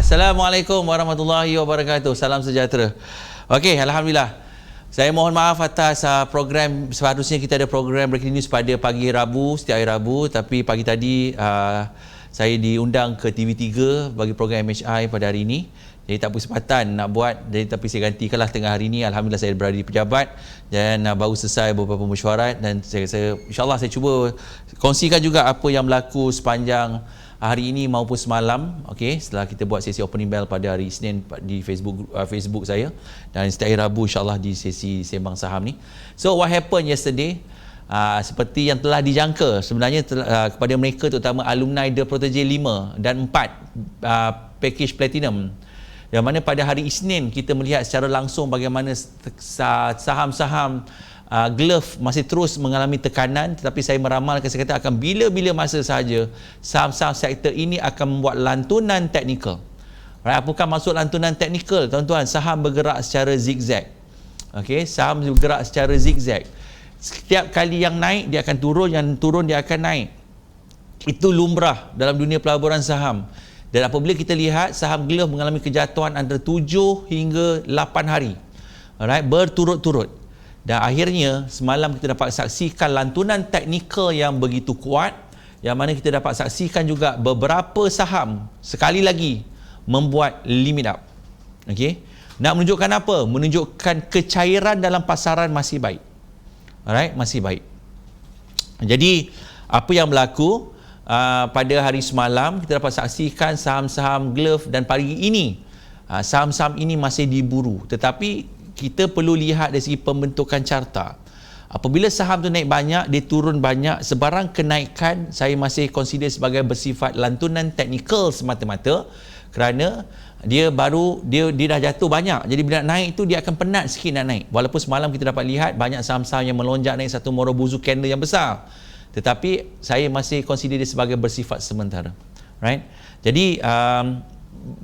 Assalamualaikum warahmatullahi wabarakatuh. Salam sejahtera. Okey, alhamdulillah. Saya mohon maaf atas program, seharusnya kita ada program Breaking News pada pagi Rabu, setiap hari Rabu, tapi pagi tadi saya diundang ke TV3 bagi program MHI pada hari ini. Jadi tak bersempatan nak buat, jadi tapi saya gantikanlah tengah hari ini. Alhamdulillah saya berada di pejabat dan baru selesai beberapa mesyuarat, dan saya insyaAllah saya cuba kongsikan juga apa yang berlaku sepanjang hari ini maupun semalam. Okey, setelah kita buat sesi opening bell pada hari Isnin di Facebook saya, dan setiap hari Rabu insyaAllah di sesi sembang saham ni. So what happened yesterday? Seperti yang telah dijangka sebenarnya kepada mereka, terutama alumni The Protege 5 dan 4 package platinum, yang mana pada hari Isnin kita melihat secara langsung bagaimana saham-saham glove masih terus mengalami tekanan, tetapi saya meramalkan, saya kata akan bila-bila masa sahaja saham-saham sektor ini akan membuat lantunan teknikal. Right? Apakah maksud lantunan teknikal, tuan-tuan? Saham bergerak secara zigzag. Okey, saham bergerak secara zigzag. Setiap kali yang naik dia akan turun, yang turun dia akan naik. Itu lumrah dalam dunia pelaburan saham. Dan apabila kita lihat saham glove mengalami kejatuhan antara 7 hingga 8 hari, alright, berturut-turut. Dan akhirnya semalam kita dapat saksikan lantunan teknikal yang begitu kuat, yang mana kita dapat saksikan juga beberapa saham sekali lagi membuat limit up. Okey, nak menunjukkan apa? Menunjukkan kecairan dalam pasaran masih baik. Alright, masih baik. Jadi apa yang berlaku pada hari semalam, kita dapat saksikan saham-saham glove, dan pagi ini saham-saham ini masih diburu, tetapi kita perlu lihat dari segi pembentukan carta. Apabila saham tu naik banyak, dia turun banyak, sebarang kenaikan saya masih consider sebagai bersifat lantunan teknikal semata-mata, kerana dia dah jatuh banyak. Jadi bila nak naik tu dia akan penat sikit nak naik. Walaupun semalam kita dapat lihat banyak saham-saham yang melonjak naik satu Morobuzu candle yang besar, tetapi saya masih consider dia sebagai bersifat sementara. Right? Jadi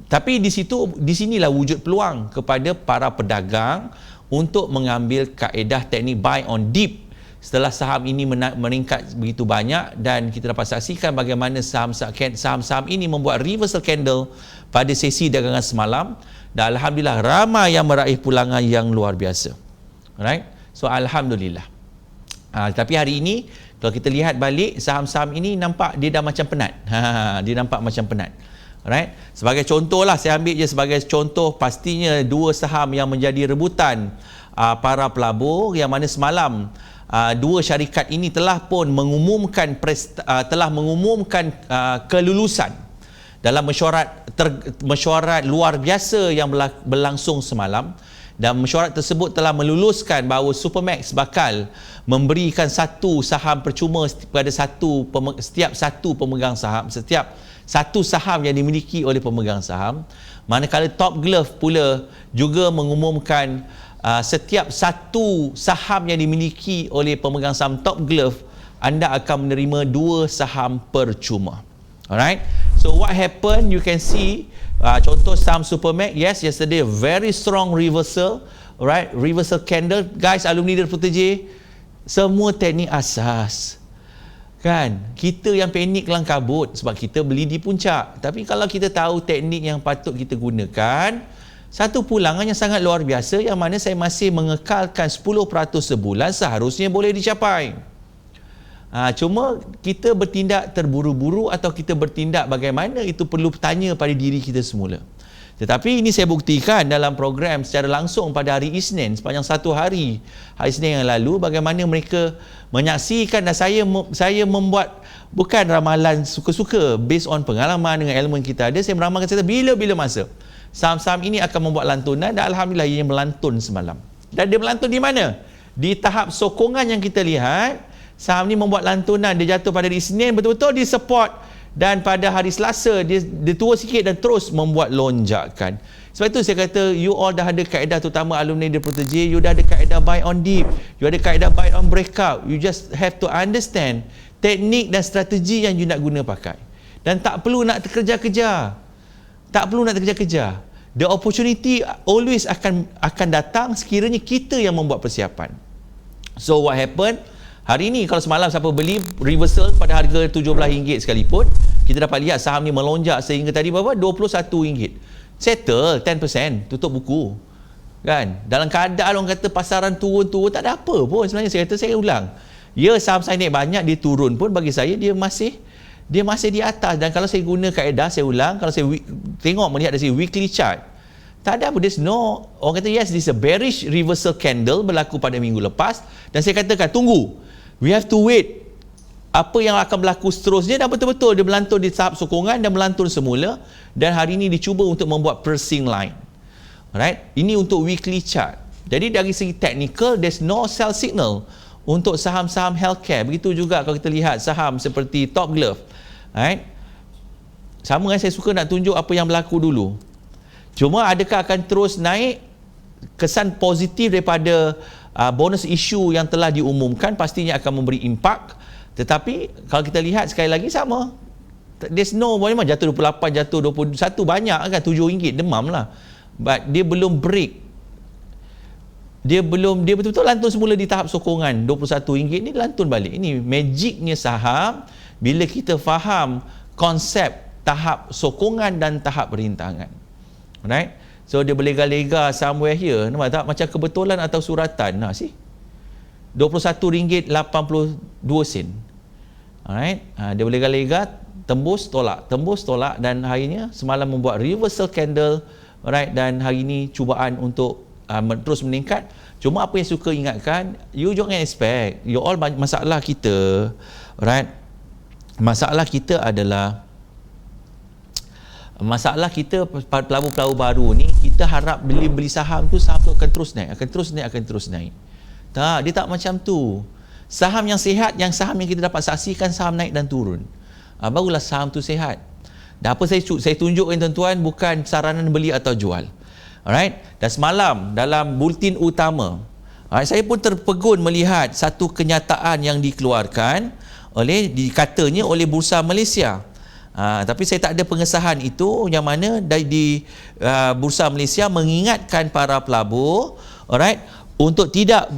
tapi di sinilah wujud peluang kepada para pedagang untuk mengambil kaedah teknik buy on dip setelah saham ini meningkat begitu banyak, dan kita dapat saksikan bagaimana saham-saham ini membuat reversal candle pada sesi dagangan semalam, dan alhamdulillah ramai yang meraih pulangan yang luar biasa. Right? So alhamdulillah. Tapi hari ini kalau kita lihat balik, saham-saham ini nampak dia dah macam penat. Dia nampak macam penat. Alright? Sebagai contoh lah, saya ambil je sebagai contoh, pastinya dua saham yang menjadi rebutan para pelabur, yang mana semalam dua syarikat ini telah pun mengumumkan kelulusan dalam mesyuarat luar biasa yang berlangsung semalam. Dan mesyuarat tersebut telah meluluskan bahawa Supermax bakal memberikan satu saham percuma kepada setiap satu pemegang saham, setiap satu saham yang dimiliki oleh pemegang saham. Manakala Top Glove pula juga mengumumkan setiap satu saham yang dimiliki oleh pemegang saham Top Glove, anda akan menerima 2 saham percuma. Alright, so what happened, you can see contoh saham Supermax, yes, yesterday very strong reversal, alright, reversal candle. Guys, alumni dari Protege, semua teknik asas kan. Kita yang panik kelang kabut sebab kita beli di puncak, tapi kalau kita tahu teknik yang patut kita gunakan, satu pulangan yang sangat luar biasa, yang mana saya masih mengekalkan 10% sebulan seharusnya boleh dicapai. Cuma kita bertindak terburu-buru atau kita bertindak bagaimana, itu perlu tanya pada diri kita semula. Tetapi ini saya buktikan dalam program secara langsung pada hari Isnin, sepanjang satu hari Isnin yang lalu, bagaimana mereka menyaksikan, dan saya membuat bukan ramalan suka-suka, based on pengalaman dengan elemen kita ada. Saya meramalkan, saya bila-bila masa saham-saham ini akan membuat lantunan, dan alhamdulillah ia melantun semalam. Dan dia melantun di mana? Di tahap sokongan yang kita lihat, saham ni membuat lantunan, dia jatuh pada hari Isnin, betul-betul di support, dan pada hari Selasa dia turun sikit dan terus membuat lonjakan. Sebab itu saya kata, you all dah ada kaedah, terutama alumni The Protege, you dah ada kaedah buy on dip, you ada kaedah buy on breakout. You just have to understand teknik dan strategi yang you nak guna pakai, dan tak perlu nak terkejar-kejar. Tak perlu nak terkejar-kejar. The opportunity always akan datang sekiranya kita yang membuat persiapan. So what happened? Hari ni kalau semalam siapa beli reversal pada harga RM17 sekalipun, kita dapat lihat saham ni melonjak sehingga tadi berapa? RM21. Settle 10%, tutup buku. Kan? Dalam keadaan orang kata pasaran turun-turun, tak ada apa pun sebenarnya. Saya kata, saya ulang. Ya, saham saya naik banyak, dia turun pun bagi saya dia masih di atas. Dan kalau saya guna kaedah, saya ulang, kalau saya tengok melihat dari weekly chart, tak ada apa. There's no, orang kata yes, this is a bearish reversal candle berlaku pada minggu lepas, dan saya katakan tunggu, we have to wait apa yang akan berlaku seterusnya. Dan betul-betul dia melantun di tahap sokongan dan melantun semula, dan hari ini dicuba untuk membuat pressing line. Alright, ini untuk weekly chart. Jadi dari segi technical, there's no sell signal untuk saham-saham healthcare. Begitu juga kalau kita lihat saham seperti Top Glove. Alright, sama kan, saya suka nak tunjuk apa yang berlaku dulu. Cuma adakah akan terus naik? Kesan positif daripada bonus issue yang telah diumumkan pastinya akan memberi impak. Tetapi kalau kita lihat sekali lagi sama, there's no, memang jatuh 28, jatuh 21, banyak kan, RM7 demam lah. But dia belum break, dia betul-betul lantun semula di tahap sokongan RM21 ni, lantun balik. Ini magicnya saham bila kita faham konsep tahap sokongan dan tahap rintangan. Right? So dia berlega-lega somewhere here, nampak tak? Macam kebetulan atau suratan. Nah, sih RM21.82. Alright? Dia berlega-lega, tembus tolak, dan harinya semalam membuat reversal candle. Alright? Dan hari ini cubaan untuk terus meningkat. Cuma apa yang suka ingatkan, you jangan expect, you all, masalah kita, right? Masalah kita adalah, masalah kita pelabur-pelabur baru ni, kita harap beli saham tu akan terus naik. Tak, dia tak macam tu. Saham yang sihat, saham yang kita dapat saksikan saham naik dan turun, barulah saham tu sihat. Dan apa saya tunjukkan tuan-tuan, bukan saranan beli atau jual. Alright? Dan semalam dalam bulletin utama, saya pun terpegun melihat satu kenyataan yang dikeluarkan dikatanya oleh Bursa Malaysia. Tapi saya tak ada pengesahan itu, yang mana di Bursa Malaysia mengingatkan para pelabur, alright, untuk tidak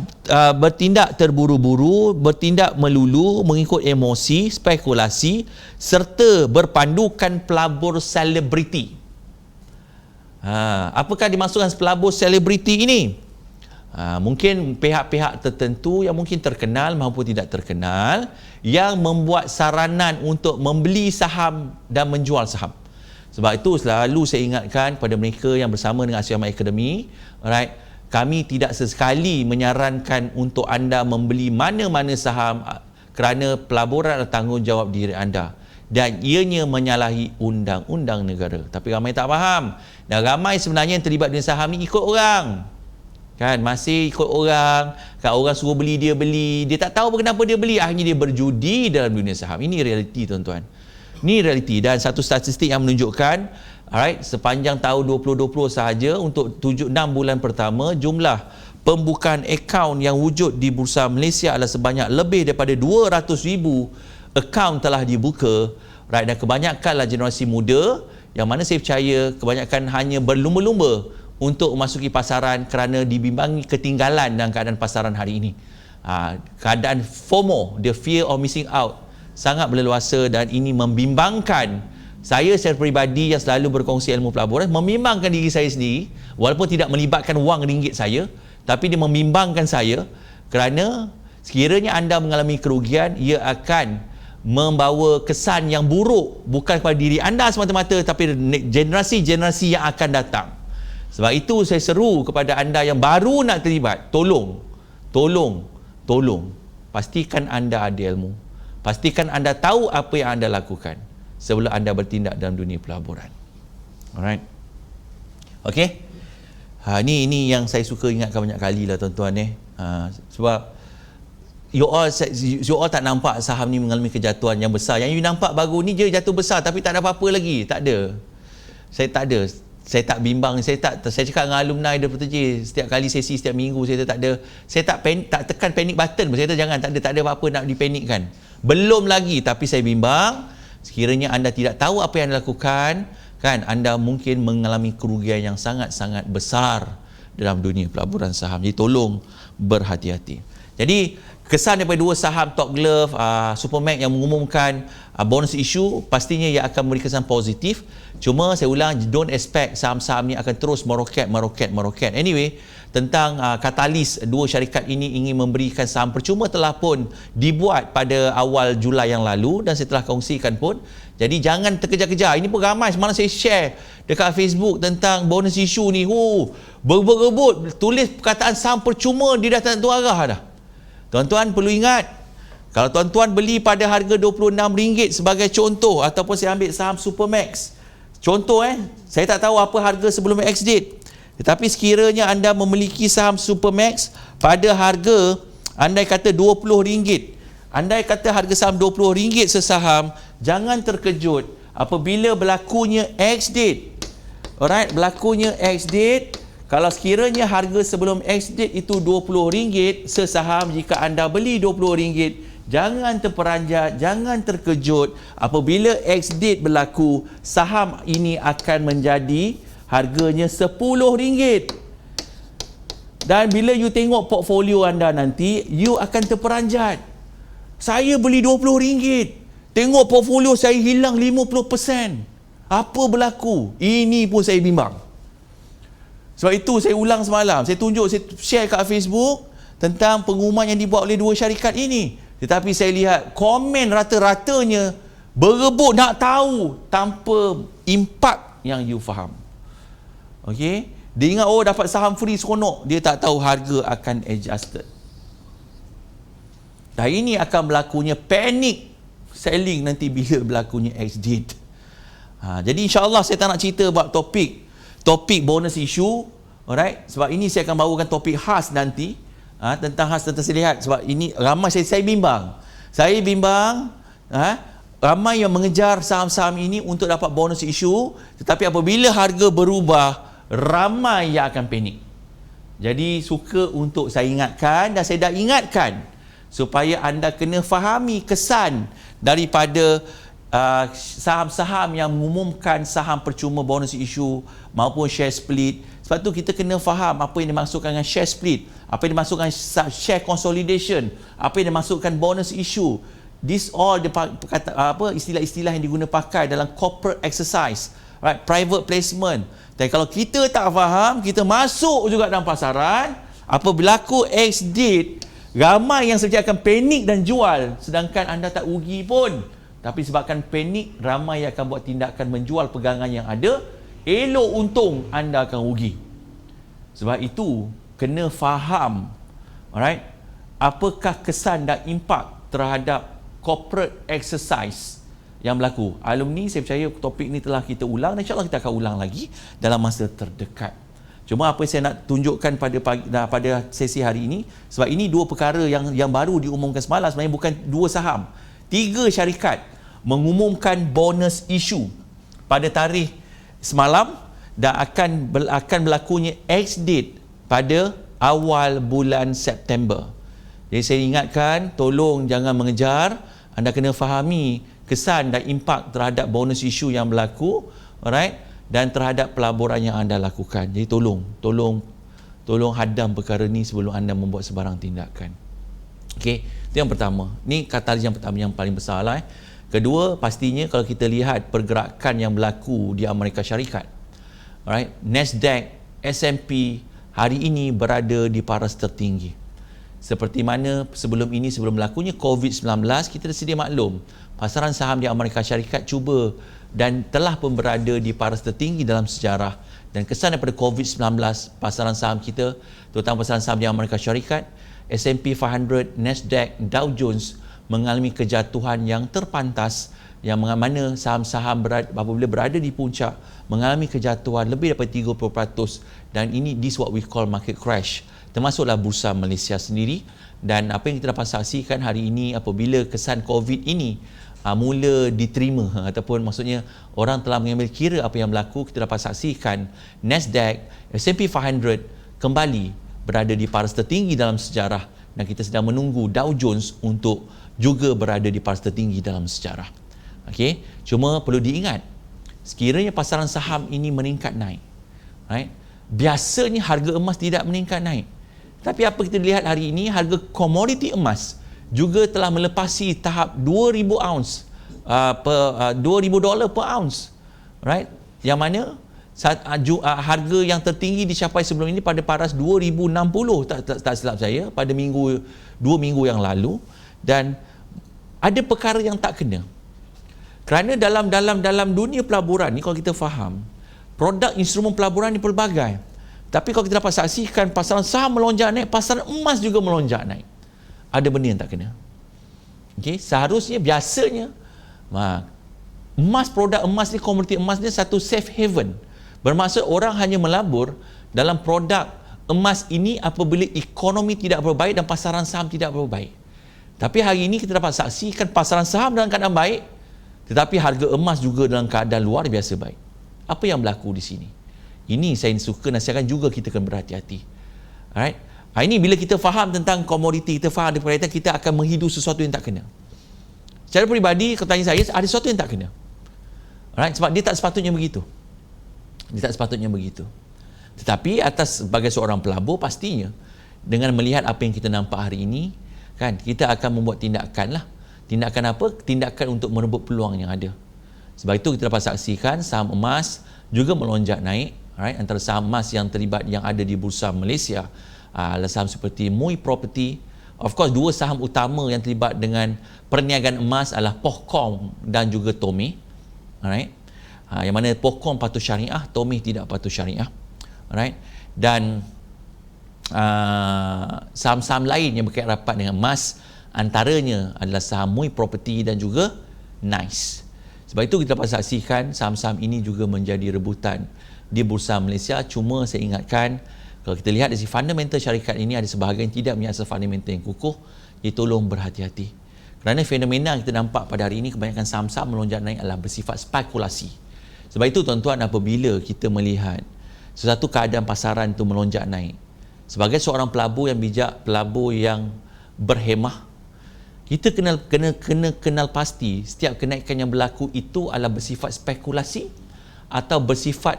bertindak terburu-buru, bertindak melulu mengikut emosi, spekulasi, serta berpandukan pelabur selebriti. Apakah dimaksudkan pelabur selebriti ini? Mungkin pihak-pihak tertentu yang mungkin terkenal maupun tidak terkenal, yang membuat saranan untuk membeli saham dan menjual saham. Sebab itu selalu saya ingatkan pada mereka yang bersama dengan Asia Academy, alright, kami tidak sesekali menyarankan untuk anda membeli mana-mana saham kerana pelaburan adalah tanggungjawab diri anda, dan ianya menyalahi undang-undang negara. Tapi ramai tak faham, dan ramai sebenarnya yang terlibat dengan saham ni ikut orang, kan, masih ikut orang, kan, orang suruh beli dia beli, dia tak tahu kenapa dia beli, akhirnya dia berjudi dalam dunia saham. Ini realiti tuan-tuan, ini realiti. Dan satu statistik yang menunjukkan, alright, sepanjang tahun 2020 sahaja, untuk 6 bulan pertama, jumlah pembukaan akaun yang wujud di Bursa Malaysia adalah sebanyak lebih daripada 200,000 akaun telah dibuka, right? Dan kebanyakanlah generasi muda, yang mana saya percaya kebanyakan hanya berlumba-lumba untuk memasuki pasaran kerana dibimbangi ketinggalan dalam keadaan pasaran hari ini. Keadaan FOMO, the fear of missing out, sangat berleluasa, dan ini membimbangkan saya secara peribadi yang selalu berkongsi ilmu pelaburan, membimbangkan diri saya sendiri, walaupun tidak melibatkan wang ringgit saya, tapi dia membimbangkan saya kerana sekiranya anda mengalami kerugian, ia akan membawa kesan yang buruk bukan kepada diri anda semata-mata, tapi generasi-generasi yang akan datang. Sebab itu saya seru kepada anda yang baru nak terlibat, tolong pastikan anda ada ilmu, pastikan anda tahu apa yang anda lakukan sebelum anda bertindak dalam dunia pelaburan. Alright, okey. Ini yang saya suka ingatkan banyak kali lah tuan-tuan. Sebab you all tak nampak saham ni mengalami kejatuhan yang besar. Yang you nampak baru ni je jatuh besar, tapi tak ada apa-apa lagi. Tak ada. Saya tak bimbang, saya cakap dengan alumni Dr. J, setiap kali sesi, setiap minggu, saya tak tekan panic button. Saya kata jangan, tak ada apa-apa nak dipanikkan. Belum lagi, tapi saya bimbang, sekiranya anda tidak tahu apa yang anda lakukan, kan, anda mungkin mengalami kerugian yang sangat-sangat besar dalam dunia pelaburan saham. Jadi tolong berhati-hati. Jadi kesan daripada dua saham Top Glove, Supermax yang mengumumkan bonus issue, pastinya ia akan memberi kesan positif. Cuma saya ulang, don't expect saham-saham ni akan terus meroket. Anyway, tentang katalis dua syarikat ini ingin memberikan saham percuma telah pun dibuat pada awal Julai yang lalu dan saya telah kongsikan pun. Jadi jangan terkejar-kejar. Ini pun ramai semalam saya share dekat Facebook tentang bonus issue ni. Berebut-rebut tulis perkataan saham percuma, dia dah tak tentu arah dah. Tuan-tuan perlu ingat, kalau tuan-tuan beli pada harga RM26 sebagai contoh, ataupun saya ambil saham Supermax. Contoh saya tak tahu apa harga sebelum ex-date. Tetapi sekiranya anda memiliki saham Supermax pada harga andai kata RM20, andai kata harga saham RM20 sesaham, jangan terkejut apabila berlakunya ex-date. Alright, berlakunya ex-date. Kalau sekiranya harga sebelum ex-date itu RM20 sesaham, jika anda beli RM20, jangan terperanjat, jangan terkejut apabila ex-date berlaku, saham ini akan menjadi harganya RM10. Dan bila you tengok portfolio anda nanti, you akan terperanjat. Saya beli RM20, tengok portfolio saya hilang 50%. Apa berlaku? Ini pun saya bimbang. Sebab itu saya ulang semalam, saya tunjuk, saya share kat Facebook tentang pengumuman yang dibuat oleh dua syarikat ini. Tetapi saya lihat komen rata-ratanya berebut nak tahu tanpa impak yang you faham. Okey, dia ingat dapat saham free seronok, dia tak tahu harga akan adjusted. Dan ini akan berlakunya panic selling nanti bila berlakunya ex-date. Jadi insya-Allah saya tak nak cerita buat topik bonus issue, alright, sebab ini saya akan bawakan topik khas nanti tentang saya lihat, sebab ini ramai saya bimbang ramai yang mengejar saham-saham ini untuk dapat bonus issue, tetapi apabila harga berubah, ramai yang akan panik. Jadi suka untuk saya ingatkan, dan saya dah ingatkan supaya anda kena fahami kesan daripada saham-saham yang mengumumkan saham percuma bonus issue maupun share split. Sebab tu kita kena faham apa yang dimaksudkan dengan share split, apa yang dimaksudkan share consolidation, apa yang dimaksudkan bonus issue. This all istilah-istilah yang diguna pakai dalam corporate exercise, right? Private placement. Dan kalau kita tak faham, kita masuk juga dalam pasaran, apa berlaku ex-date, ramai yang sebenarnya akan panik dan jual, sedangkan anda tak rugi pun. Tapi sebabkan panik, ramai yang akan buat tindakan menjual pegangan yang ada, elok untung, anda akan rugi. Sebab itu, kena faham, alright, apakah kesan dan impak terhadap corporate exercise yang berlaku. Alumni, saya percaya topik ni telah kita ulang dan insyaAllah kita akan ulang lagi dalam masa terdekat. Cuma apa yang saya nak tunjukkan pada sesi hari ini, sebab ini dua perkara yang baru diumumkan semalam, sebenarnya bukan dua saham. 3 syarikat mengumumkan bonus issue pada tarikh semalam dan akan berlakunya ex-date pada awal bulan September. Jadi saya ingatkan, tolong jangan mengejar, anda kena fahami kesan dan impak terhadap bonus issue yang berlaku, alright, dan terhadap pelaburan yang anda lakukan. Jadi tolong hadam perkara ni sebelum anda membuat sebarang tindakan. Okey, itu yang pertama. Ni katalis yang pertama yang paling besar lah. Kedua, pastinya kalau kita lihat pergerakan yang berlaku di Amerika Syarikat, alright, Nasdaq, S&P hari ini berada di paras tertinggi. Seperti mana sebelum berlakunya COVID-19, kita dah sedia maklum, pasaran saham di Amerika Syarikat cuba dan telah pun berada di paras tertinggi dalam sejarah. Dan kesan daripada COVID-19, pasaran saham kita, terutama pasaran saham di Amerika Syarikat, S&P 500, Nasdaq, Dow Jones mengalami kejatuhan yang terpantas, yang mana saham-saham apabila berada di puncak mengalami kejatuhan lebih daripada 30%, dan ini this what we call market crash, termasuklah bursa Malaysia sendiri. Dan apa yang kita dapat saksikan hari ini apabila kesan COVID ini mula diterima, ataupun maksudnya orang telah mengambil kira apa yang berlaku, kita dapat saksikan Nasdaq, S&P 500 kembali berada di paras tertinggi dalam sejarah, dan kita sedang menunggu Dow Jones untuk juga berada di paras tertinggi dalam sejarah. Okey, cuma perlu diingat, sekiranya pasaran saham ini meningkat naik, right? Biasanya harga emas tidak meningkat naik. Tapi apa kita lihat hari ini, harga komoditi emas juga telah melepasi tahap 2,000 ounce $2,000 per ounce, right? Yang mana harga yang tertinggi dicapai sebelum ini pada paras 2,060 tak silap saya, pada 2 minggu yang lalu. Dan ada perkara yang tak kena, kerana dalam dunia pelaburan ni, kalau kita faham, produk instrumen pelaburan ni pelbagai. Tapi kalau kita dapat saksikan, pasaran saham melonjak naik, pasaran emas juga melonjak naik. Ada benda yang tak kena. Okey, seharusnya biasanya produk emas ni, komoditi emas ni satu safe haven. Bermaksud orang hanya melabur dalam produk emas ini apabila ekonomi tidak berbaik dan pasaran saham tidak berbaik. Tapi hari ini kita dapat saksikan pasaran saham dalam keadaan baik, tetapi harga emas juga dalam keadaan luar biasa baik. Apa yang berlaku di sini? Ini saya suka nasihatkan juga, kita kena berhati-hati. Alright? Ini bila kita faham tentang komoditi, kita faham ada perkaitan, kita akan menghidu sesuatu yang tak kena. Secara peribadi, kalau tanya saya, ada sesuatu yang tak kena. Alright? Sebab dia tak sepatutnya begitu. Tetapi sebagai seorang pelabur, pastinya dengan melihat apa yang kita nampak hari ini, kan, kita akan membuat tindakan lah. Tindakan apa? Tindakan untuk merebut peluang yang ada. Sebab itu kita dapat saksikan saham emas juga melonjak naik. Right? Antara saham emas yang terlibat yang ada di Bursa Malaysia adalah saham seperti MUI Property. Of course, dua saham utama yang terlibat dengan perniagaan emas adalah Pohkom dan juga Tommy. Alright? Yang mana Pohkom patuh syariah, Tommy tidak patuh syariah. Alright? Dan saham-saham lain yang berkait rapat dengan emas, antaranya adalah saham MUI Property dan juga NICE. Sebab itu kita dapat saksikan saham-saham ini juga menjadi rebutan di Bursa Malaysia. Cuma saya ingatkan, kalau kita lihat dari sisi fundamental syarikat ini, ada sebahagian tidak punya asas fundamental yang kukuh. Jadi tolong berhati-hati. Kerana fenomena yang kita nampak pada hari ini, kebanyakan saham-saham melonjak naik adalah bersifat spekulasi. Sebab itu tuan-tuan, apabila kita melihat sesuatu keadaan pasaran itu melonjak naik, sebagai seorang pelabur yang bijak, pelabur yang berhemah, kita kena kenal pasti setiap kenaikan yang berlaku itu adalah bersifat spekulasi atau bersifat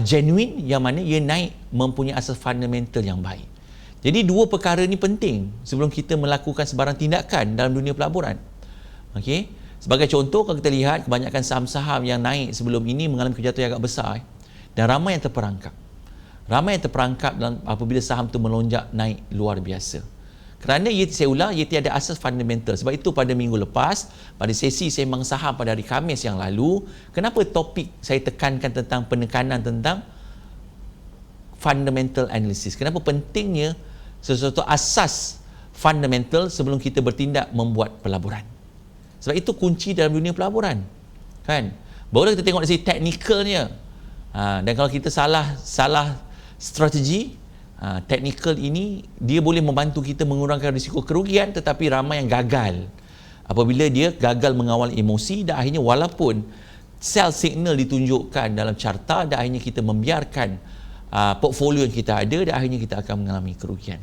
genuine, yang mana ia naik mempunyai asas fundamental yang baik. Jadi dua perkara ini penting sebelum kita melakukan sebarang tindakan dalam dunia pelaburan. Okey, sebagai contoh, kalau kita lihat kebanyakan saham-saham yang naik sebelum ini mengalami kejatuhan yang agak besar, dan ramai yang terperangkap. Dalam apabila saham itu melonjak naik luar biasa. Kerana saya ulang, ia tiada asas fundamental. Sebab itu pada minggu lepas, pada sesi sembang saham pada hari Khamis yang lalu, kenapa topik saya tekankan tentang penekanan tentang fundamental analysis? Kenapa pentingnya sesuatu asas fundamental sebelum kita bertindak membuat pelaburan? Sebab itu kunci dalam dunia pelaburan, kan? Barulah kita tengok dari sisi teknikalnya. Dan kalau kita salah strategi, teknikal ini dia boleh membantu kita mengurangkan risiko kerugian, tetapi ramai yang gagal apabila dia gagal mengawal emosi, dan akhirnya walaupun sell signal ditunjukkan dalam carta, dan akhirnya kita membiarkan portfolio yang kita ada, dan akhirnya kita akan mengalami kerugian.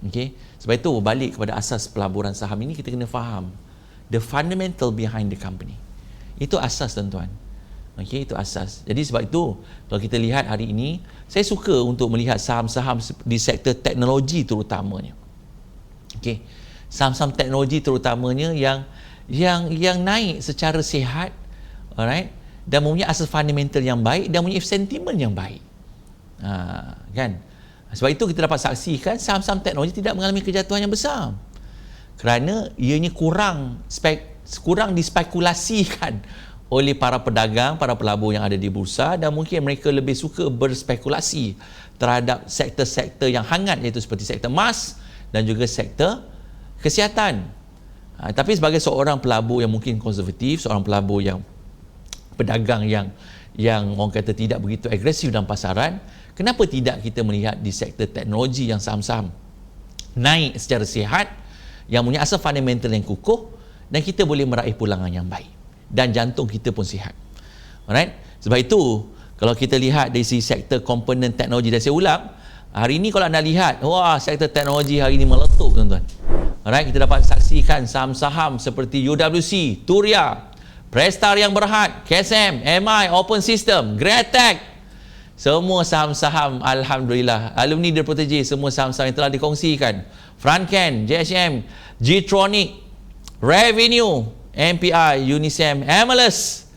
Okay? Sebab itu balik kepada asas pelaburan saham ini, kita kena faham the fundamental behind the company. Itu asas, tuan-tuan. Okey, itu asas. Jadi sebab itu, kalau kita lihat hari ini, saya suka untuk melihat saham-saham di sektor teknologi terutamanya. Okey, saham-saham teknologi terutamanya yang naik secara sihat, alright, dan mempunyai asas fundamental yang baik dan mempunyai sentimen yang baik. Kan? Sebab itu kita dapat saksikan saham-saham teknologi tidak mengalami kejatuhan yang besar. Kerana ianya kurang dispekulasikan oleh para pedagang, para pelabur yang ada di bursa, dan mungkin mereka lebih suka berspekulasi terhadap sektor-sektor yang hangat, iaitu seperti sektor emas dan juga sektor kesihatan. Tapi sebagai seorang pelabur yang mungkin konservatif, seorang pelabur yang pedagang yang orang kata tidak begitu agresif dalam pasaran, kenapa tidak kita melihat di sektor teknologi yang saham-saham naik secara sihat, yang punya asas fundamental yang kukuh, dan kita boleh meraih pulangan yang baik, dan jantung kita pun sihat. Alright? Sebab itu, kalau kita lihat dari sisi sektor komponen teknologi, dan saya ulang, hari ini kalau anda lihat, wah, sektor teknologi hari ini meletup, tuan-tuan. Alright, kita dapat saksikan saham-saham seperti UWC, Turia, Prestar yang Berhad, KSM, MI, Open System, Greatech, Semua saham-saham, alhamdulillah. Alumni The Protege, semua saham-saham yang telah dikongsikan. Franken, JSM, Gtronic, Revenue, MPI, Unisem, Amalus.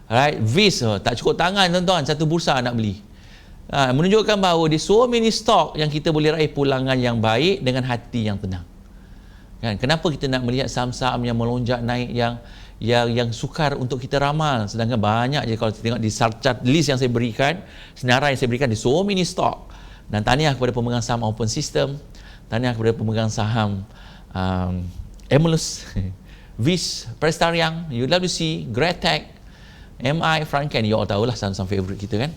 Alright, Vis, tak cukup tangan tuan-tuan, satu bursa nak beli. Menunjukkan bahawa di so many stock yang kita boleh raih pulangan yang baik dengan hati yang tenang. Kan? Kenapa kita nak melihat saham-saham yang melonjak naik yang sukar untuk kita ramal, sedangkan banyak je kalau kita tengok di chart list yang saya berikan, senarai yang saya berikan di so many stock. Dan tahniah kepada pemegang saham Open System, tahniah kepada pemegang saham Emulus, Vis, Prestariang, UWC, Gretek, MI, Franken, you all tahulah saham-saham favourite kita kan.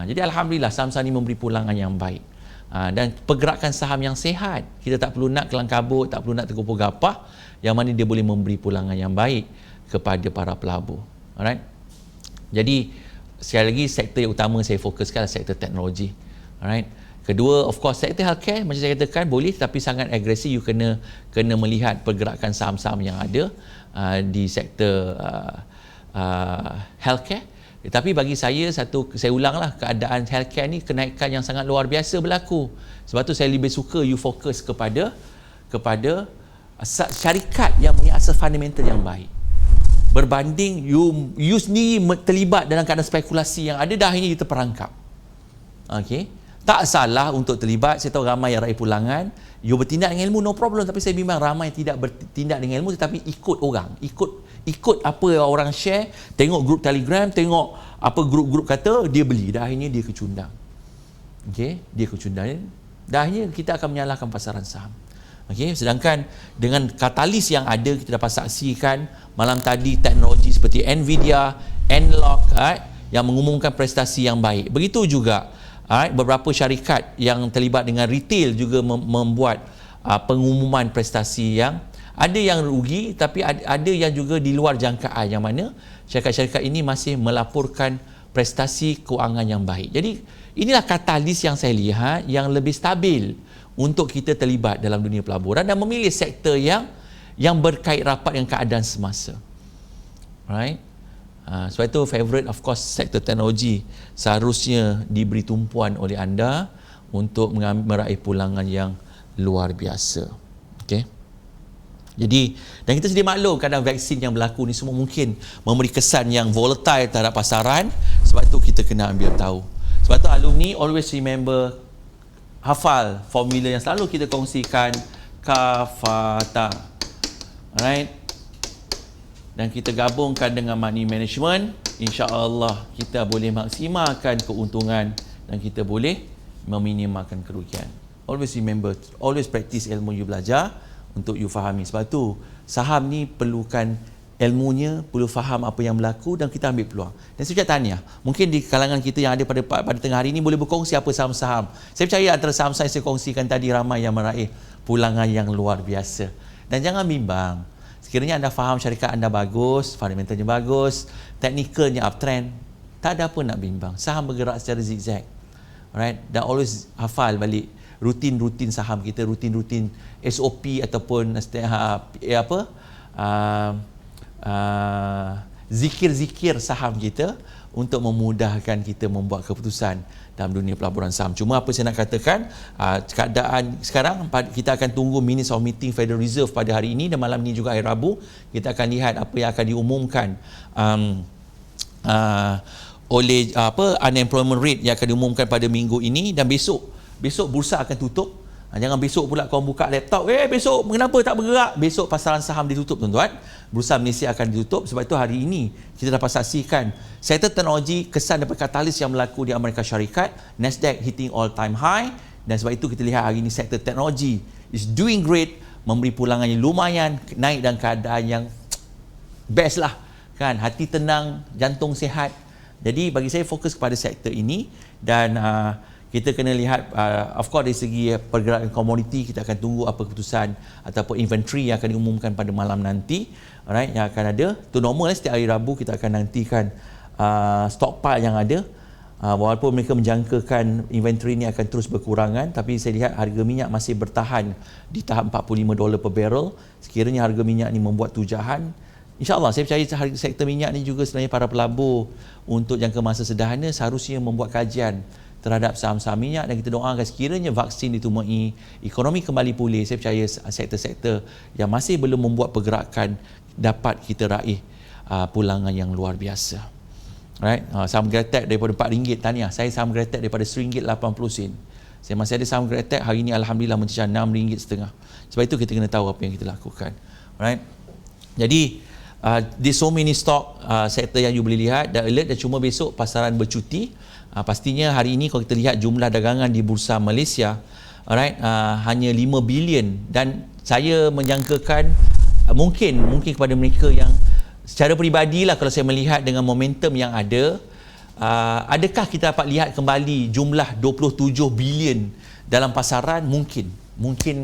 Jadi alhamdulillah saham-saham ini memberi pulangan yang baik. Dan pergerakan saham yang sihat, kita tak perlu nak kelang kabut, tak perlu nak tergopoh gapah, yang mana dia boleh memberi pulangan yang baik kepada para pelabur. Alright. Jadi sekali lagi sektor yang utama saya fokuskan adalah sektor teknologi. Alright. Kedua, of course sektor healthcare macam saya katakan boleh, tapi sangat agresif. You kena melihat pergerakan saham-saham yang ada di sektor healthcare. Tetapi bagi saya, saya ulanglah, keadaan healthcare ni kenaikan yang sangat luar biasa berlaku. Sebab tu saya lebih suka you fokus kepada syarikat yang punya asas fundamental yang baik, berbanding you sendiri terlibat dalam keadaan spekulasi yang ada dah ini you terperangkap. Okey, tak salah untuk terlibat. Saya tahu ramai yang raih pulangan, you bertindak dengan ilmu, no problem. Tapi saya bimbang ramai yang tidak bertindak dengan ilmu tetapi ikut orang, ikut apa yang orang share, tengok grup Telegram, tengok apa grup-grup kata, dia beli, dah akhirnya dia kecundang. Okey, dia kecundang, dah akhirnya kita akan menyalahkan pasaran saham. Okey, sedangkan dengan katalis yang ada, kita dapat saksikan malam tadi teknologi seperti Nvidia, Enlock, yang mengumumkan prestasi yang baik. Begitu juga beberapa syarikat yang terlibat dengan retail juga membuat pengumuman prestasi yang ada yang rugi, tapi ada yang juga di luar jangkaan, yang mana syarikat-syarikat ini masih melaporkan prestasi keuangan yang baik. Jadi inilah katalis yang saya lihat yang lebih stabil untuk kita terlibat dalam dunia pelaburan dan memilih sektor yang berkait rapat dengan keadaan semasa. Right? Sebab itu favorite of course sektor teknologi seharusnya diberi tumpuan oleh anda untuk meraih pulangan yang luar biasa. Okey. Jadi, dan kita sedia maklum keadaan vaksin yang berlaku ni semua mungkin memberi kesan yang volatile terhadap pasaran. Sebab itu kita kena ambil tahu. Sebab itu alumni always remember, hafal formula yang selalu kita kongsikan, kafata. Alright. Dan kita gabungkan dengan money management, insya-Allah kita boleh maksimalkan keuntungan dan kita boleh meminimalkan kerugian. Always remember, always practice ilmu you belajar untuk you fahami. Sebab tu saham ni perlukan ilmunya, perlu faham apa yang berlaku dan kita ambil peluang. Dan saya ucap tahniah. Mungkin di kalangan kita yang ada pada tengah hari ini boleh berkongsi apa saham-saham. Saya percaya antara saham-saham yang saya kongsikan tadi ramai yang meraih pulangan yang luar biasa. Dan jangan bimbang. Sekiranya anda faham syarikat anda bagus, fundamentalnya bagus, teknikalnya uptrend, tak ada apa nak bimbang. Saham bergerak secara zigzag. Alright? Dan always hafal balik rutin-rutin saham kita, rutin-rutin SOP ataupun zikir-zikir saham kita untuk memudahkan kita membuat keputusan dalam dunia pelaburan saham. Cuma apa saya nak katakan, keadaan sekarang kita akan tunggu minutes of meeting Federal Reserve pada hari ini dan malam ini juga hari Rabu. Kita akan lihat apa yang akan diumumkan oleh unemployment rate yang akan diumumkan pada minggu ini, dan besok bursa akan tutup. Jangan besok pula kau buka laptop, besok kenapa tak bergerak? Besok pasaran saham ditutup tuan-tuan. Bursa Malaysia akan ditutup. Sebab itu hari ini kita dapat saksikan sektor teknologi kesan daripada katalis yang berlaku di Amerika Syarikat, Nasdaq hitting all time high, dan sebab itu kita lihat hari ini sektor teknologi is doing great, memberi pulangan yang lumayan, naik dalam keadaan yang best lah kan, hati tenang, jantung sihat. Jadi bagi saya fokus kepada sektor ini, dan kita kena lihat of course dari segi pergerakan komoditi, kita akan tunggu apa keputusan ataupun inventory yang akan diumumkan pada malam nanti. Alright, yang akan ada tu normal setiap hari Rabu kita akan nantikan stockpile yang ada. Walaupun mereka menjangkakan inventory ini akan terus berkurangan, tapi saya lihat harga minyak masih bertahan di tahap $45 per barrel. Sekiranya harga minyak ini membuat tujahan, InsyaAllah saya percaya sektor minyak ni juga sebenarnya para pelabur untuk jangka masa sederhana seharusnya membuat kajian terhadap saham-saham minyak, dan kita doakan sekiranya vaksin ditumai, ekonomi kembali pulih, saya percaya sektor-sektor yang masih belum membuat pergerakan dapat kita raih pulangan yang luar biasa. Right? Saham Gretek daripada RM4, tahniah. Saya saham Gretek daripada RM1.80. Saya masih ada saham Gretek, hari ini alhamdulillah mencecah RM6.5. Sebab itu kita kena tahu apa yang kita lakukan. Right? Jadi di so many stock sektor yang you boleh lihat dan alert, dan cuma besok pasaran bercuti. Pastinya hari ini kalau kita lihat jumlah dagangan di Bursa Malaysia, alright, hanya 5 bilion, dan saya menjangkakan mungkin kepada mereka yang secara peribadilah, kalau saya melihat dengan momentum yang ada, adakah kita dapat lihat kembali jumlah 27 bilion dalam pasaran? Mungkin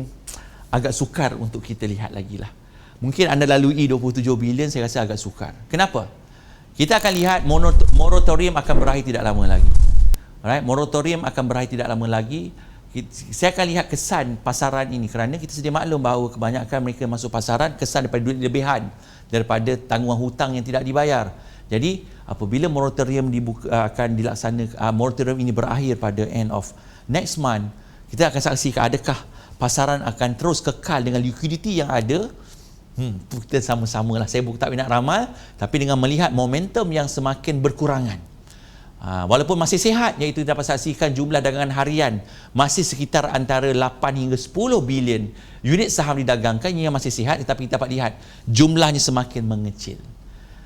agak sukar untuk kita lihat lagi lah. Mungkin anda lalui 27 bilion, saya rasa agak sukar. Kenapa? Kita akan lihat moratorium akan berakhir tidak lama lagi. Alright, moratorium akan berakhir tidak lama lagi. Saya akan lihat kesan pasaran ini, kerana kita sedia maklum bahawa kebanyakan mereka masuk pasaran kesan daripada duit lebihan, daripada tanggungan hutang yang tidak dibayar. Jadi apabila moratorium akan dilaksanakan, moratorium ini berakhir pada end of next month, kita akan saksikan adakah pasaran akan terus kekal dengan liquidity yang ada. Kita sama-sama lah. Saya tak nak ramal, tapi dengan melihat momentum yang semakin berkurangan, walaupun masih sihat, iaitu dapat saksikan jumlah dagangan harian masih sekitar antara 8 hingga 10 bilion unit saham didagangkan yang masih sihat, tetapi kita dapat lihat jumlahnya semakin mengecil,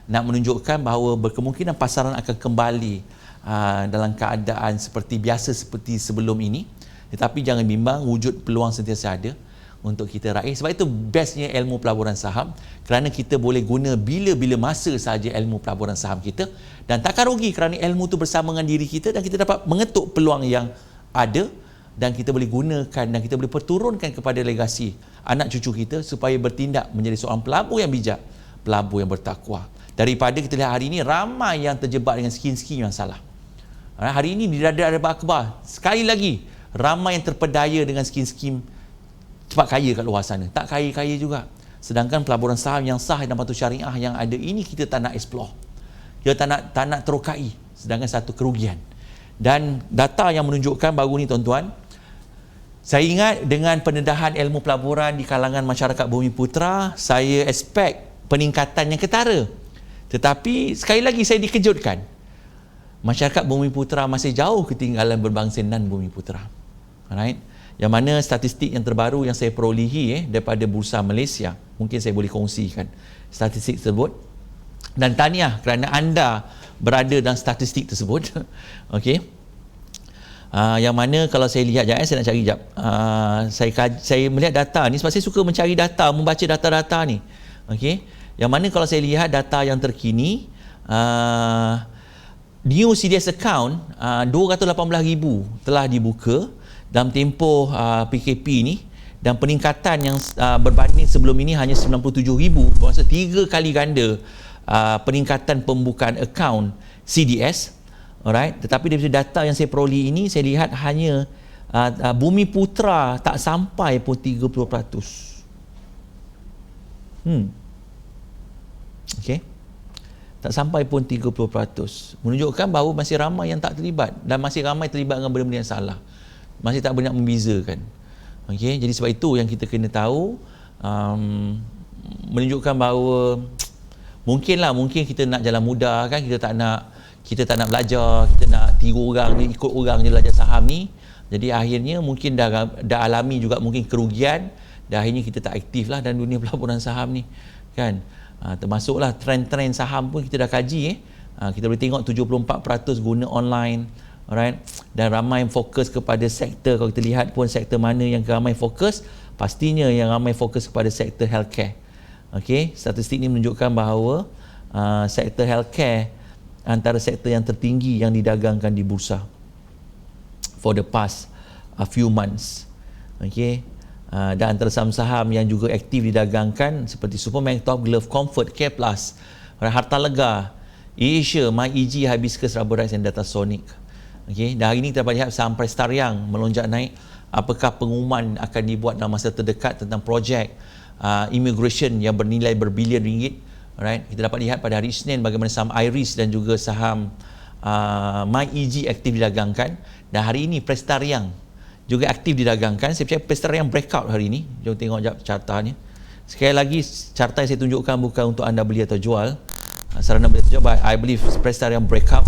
nak menunjukkan bahawa berkemungkinan pasaran akan kembali dalam keadaan seperti biasa seperti sebelum ini. Tetapi jangan bimbang, wujud peluang sentiasa ada untuk kita raih. Sebab itu bestnya ilmu pelaburan saham, kerana kita boleh guna bila-bila masa sahaja ilmu pelaburan saham kita, dan takkan rugi kerana ilmu itu bersama dengan diri kita, dan kita dapat mengetuk peluang yang ada, dan kita boleh gunakan dan kita boleh perturunkan kepada legasi anak cucu kita supaya bertindak menjadi seorang pelabur yang bijak, pelabur yang bertakwa. Daripada kita lihat hari ini ramai yang terjebak dengan skim-skim yang salah. Hari ini di radar akhbar sekali lagi ramai yang terpedaya dengan skim-skim cepat kaya kat luar sana. Tak kaya-kaya juga. Sedangkan pelaburan saham yang sah dan patut syariah yang ada ini kita tak nak explore. Kita tak nak terokai. Sedangkan satu kerugian. Dan data yang menunjukkan baru ni tuan-tuan, saya ingat dengan pendedahan ilmu pelaburan di kalangan masyarakat Bumiputera, saya expect peningkatan yang ketara. Tetapi sekali lagi saya dikejutkan. Masyarakat Bumiputera masih jauh ketinggalan berbangsa non-Bumiputera. Alright? Yang mana statistik yang terbaru yang saya perolehi daripada Bursa Malaysia, mungkin saya boleh kongsikan statistik tersebut, dan tahniah kerana anda berada dalam statistik tersebut. Okey. Yang mana kalau saya lihat saya nak cari jap. Saya melihat data ni sebab saya suka mencari data, membaca data-data ni. Okey. Yang mana kalau saya lihat data yang terkini, new CDS account 218,000 telah dibuka dalam tempoh PKP ni, dan peningkatan yang berbanding sebelum ini hanya 97,000, bermaksud 3 kali ganda peningkatan pembukaan akaun CDS. Alright, tetapi daripada data yang saya peroleh ini, saya lihat hanya Bumiputera tak sampai pun 30%. Okey. Tak sampai pun 30%. Menunjukkan bahawa masih ramai yang tak terlibat, dan masih ramai terlibat dengan benda-benda yang salah. Masih tak banyak membezakan. Okey, jadi sebab itu yang kita kena tahu, menunjukkan bahawa mungkin kita nak jalan mudah kan, kita tak nak belajar, kita nak tiru orang ni, ikut orang je belajar saham ni. Jadi akhirnya mungkin dah alami juga mungkin kerugian, dan akhirnya kita tak aktif lah dalam dunia pelaburan saham ni kan. Termasuklah trend-trend saham pun kita dah kaji. Kita boleh tengok 74% guna online. Alright, dan ramai yang fokus kepada sektor. Kalau kita lihat pun sektor mana yang ramai fokus, pastinya yang ramai fokus kepada sektor healthcare. Okey, statistik ini menunjukkan bahawa sektor healthcare antara sektor yang tertinggi yang didagangkan di bursa for the past few months. Okey, dan antara saham-saham yang juga aktif didagangkan seperti Supermax, Top Glove, Comfort, Care Plus, Hartalega, Asia, MyEG, Hibiscus, Rubberite dan Datasonic. Okey, dan hari ini kita dapat lihat saham Prestariang melonjak naik. Apakah pengumuman akan dibuat dalam masa terdekat tentang projek immigration yang bernilai berbilion ringgit? Alright, kita dapat lihat pada hari Isnin bagaimana saham Iris dan juga saham MyEG aktif didagangkan, dan hari ini Prestarian juga aktif didagangkan. Saya percaya Prestarian breakout hari ini. Jom tengok jap cartanya. Sekali lagi, carta yang saya tunjukkan bukan untuk anda beli atau jual. Sarana beli atau jual, but I believe Prestarian breakout.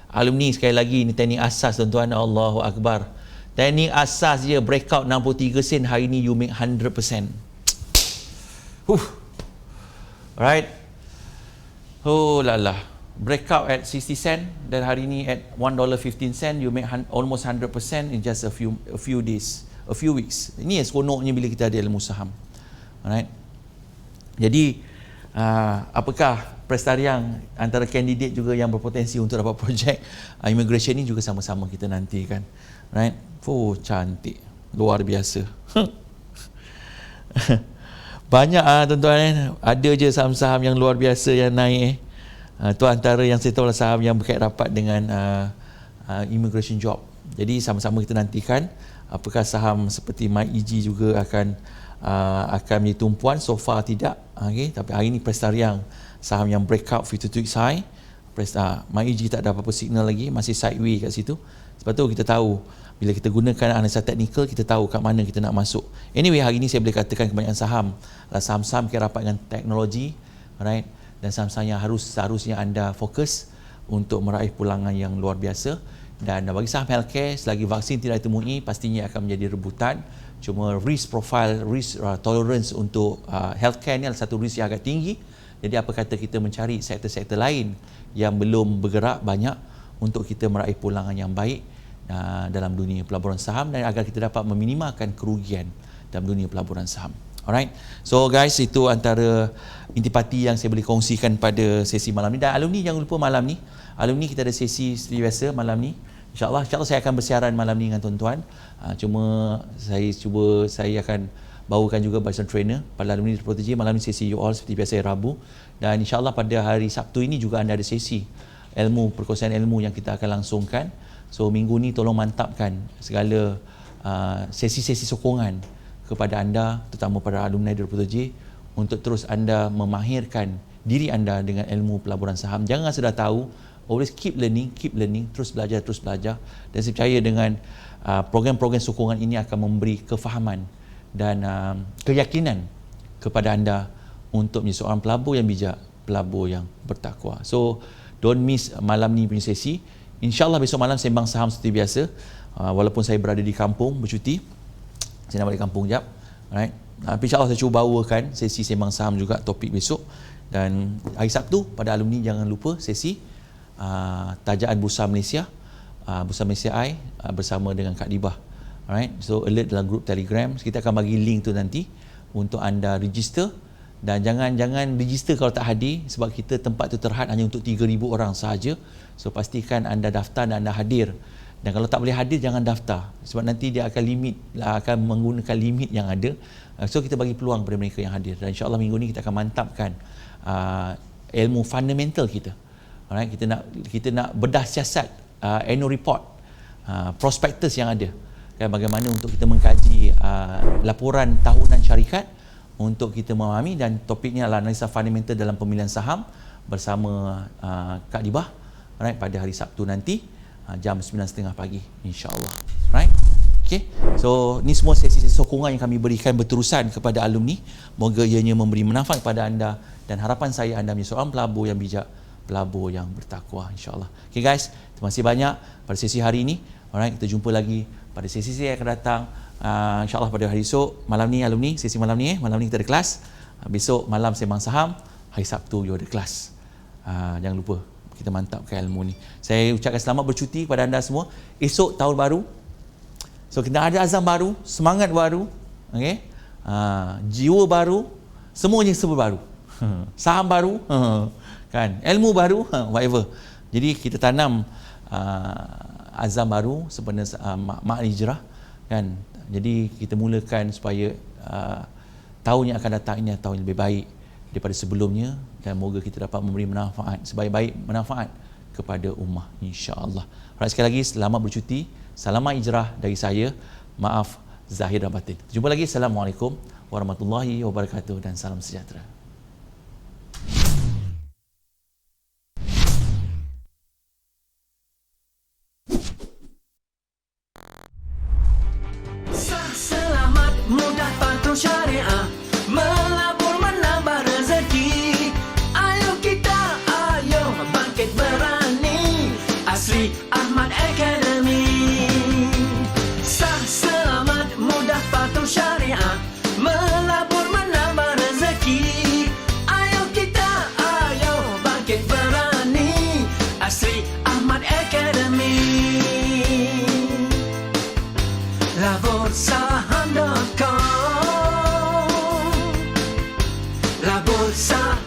Alumni sekali lagi, ini teknik asas tuan-tuan. Allahu Akbar. Teknik asas je, breakout 63 sen, hari ini you make 100%. Alright. Oh lala. Breakout at 60 cent dan hari ini at $1.15, you make almost 100% in just a few days, a few weeks. Ini yang seronoknya bila kita ada ilmu saham. Alright. Jadi apakah Prestarian antara kandidat juga yang berpotensi untuk dapat projek immigration ni juga sama-sama kita nantikan. Right? Oh cantik. Luar biasa. Banyak tuan-tuan, ada je saham-saham yang luar biasa yang naik. Itu antara yang saya tahu saham yang berkait rapat dengan immigration job. Jadi sama-sama kita nantikan apakah saham seperti MyEG juga akan menjadi tumpuan. So far tidak, okay. Tapi hari ini Prestarian saham yang breakout 52 weeks high. MyEG tak ada apa-apa signal lagi, masih sideways kat situ. Sebab tu kita tahu bila kita gunakan analisa teknikal, kita tahu kat mana kita nak masuk. Anyway, hari ini saya boleh katakan kebanyakan saham-saham kira rapat dengan teknologi, right? Dan saham-saham yang seharusnya anda fokus untuk meraih pulangan yang luar biasa. Dan bagi saham healthcare, selagi vaksin tidak ditemui, pastinya akan menjadi rebutan. Cuma risk profile, risk tolerance untuk healthcare ni adalah satu risk yang agak tinggi. Jadi apa kata kita mencari sektor-sektor lain yang belum bergerak banyak untuk kita meraih pulangan yang baik dalam dunia pelaburan saham, dan agar kita dapat meminimalkan kerugian dalam dunia pelaburan saham. Alright. So guys, itu antara intipati yang saya boleh kongsikan pada sesi malam ni. Dan alumni jangan lupa malam ni, alumni kita ada sesi seperti biasa malam ni. InsyaAllah saya akan bersiaran malam ni dengan tuan-tuan. Cuma saya akan bawakan juga personal trainer pada alumni Protege. Malam ni sesi you all seperti biasa Rabu. Dan insyaAllah pada hari Sabtu ini juga anda ada sesi perkongsian ilmu yang kita akan langsungkan. So minggu ni tolong mantapkan segala sesi-sesi sokongan kepada anda, terutama para alumni dari Protege, untuk terus anda memahirkan diri anda dengan ilmu pelaburan saham. Jangan sudah tahu, always keep learning, terus belajar. Dan saya percaya dengan program-program sokongan ini akan memberi kefahaman dan keyakinan kepada anda untuk menjadi seorang pelabur yang bijak, pelabur yang bertakwa. So don't miss malam ni punya sesi. InsyaAllah besok malam sembang saham seperti biasa. Walaupun saya berada di kampung bercuti, saya nak balik kampung jap. Alright. Tapi insyaAllah saya cuba bawakan sesi sembang saham juga topik besok. Dan hari Sabtu pada alumni jangan lupa sesi tajaan Bursa Malaysia, Bursa Malaysia I bersama dengan Kak Dibah. Alright. So alert dalam grup Telegram. Kita akan bagi link tu nanti untuk anda register. Dan jangan register kalau tak hadir, sebab kita tempat tu terhad hanya untuk 3,000 orang sahaja. So pastikan anda daftar dan anda hadir. Dan kalau tak boleh hadir, jangan daftar, sebab nanti dia akan menggunakan limit yang ada. So kita bagi peluang kepada mereka yang hadir. Dan insyaAllah minggu ni kita akan mantapkan ilmu fundamental kita. Alright, kita nak bedah siasat annual report, prospektus yang ada, kan, bagaimana untuk kita mengkaji laporan tahunan syarikat untuk kita memahami. Dan topiknya adalah analisa fundamental dalam pemilihan saham bersama Kak Dibah, right, pada hari Sabtu nanti jam 9.30 pagi, insyaAllah. Right? Okay. So ni semua sesi-sesi sokongan yang kami berikan berterusan kepada alumni. Moga ianya memberi manfaat kepada anda, dan harapan saya anda menjadi seorang pelabur yang bijak, pelabur yang bertakwa, insyaAllah. Okay guys, terima kasih banyak pada sesi hari ini. Alright, kita jumpa lagi pada sesi-sesi yang akan datang. InsyaAllah pada hari esok malam ni alumni, sesi malam ni malam ni kita ada kelas. Besok malam sembang saham, hari Sabtu you ada kelas. Jangan lupa kita mantapkan ilmu ni. Saya ucapkan selamat bercuti kepada anda semua. Esok tahun baru, so kita ada azam baru, semangat baru, okay? Jiwa baru, semuanya serba baru. Saham baru, kan, ilmu baru, whatever. Jadi kita tanam azam baru sebenarnya mak hijrah, kan. Jadi kita mulakan supaya tahun yang akan datang ini tahun yang lebih baik daripada sebelumnya, dan moga kita dapat memberi manfaat, sebaik-baik manfaat kepada ummah, insya-Allah. Alright, sekali lagi selamat bercuti. Salam hijrah dari saya. Maaf zahir dan batin. Jumpa lagi. Assalamualaikum warahmatullahi wabarakatuh dan salam sejahtera. patuh syariah, melabur menambah rezeki. Ayo kita, ayo bangkit berani, Asri Ahmad Academy. Sah, selamat, mudah, patuh syariah, melabur menambah rezeki. Ayo kita, ayo bangkit berani, Asri Ahmad Academy. Labursaham.com, Labursaham.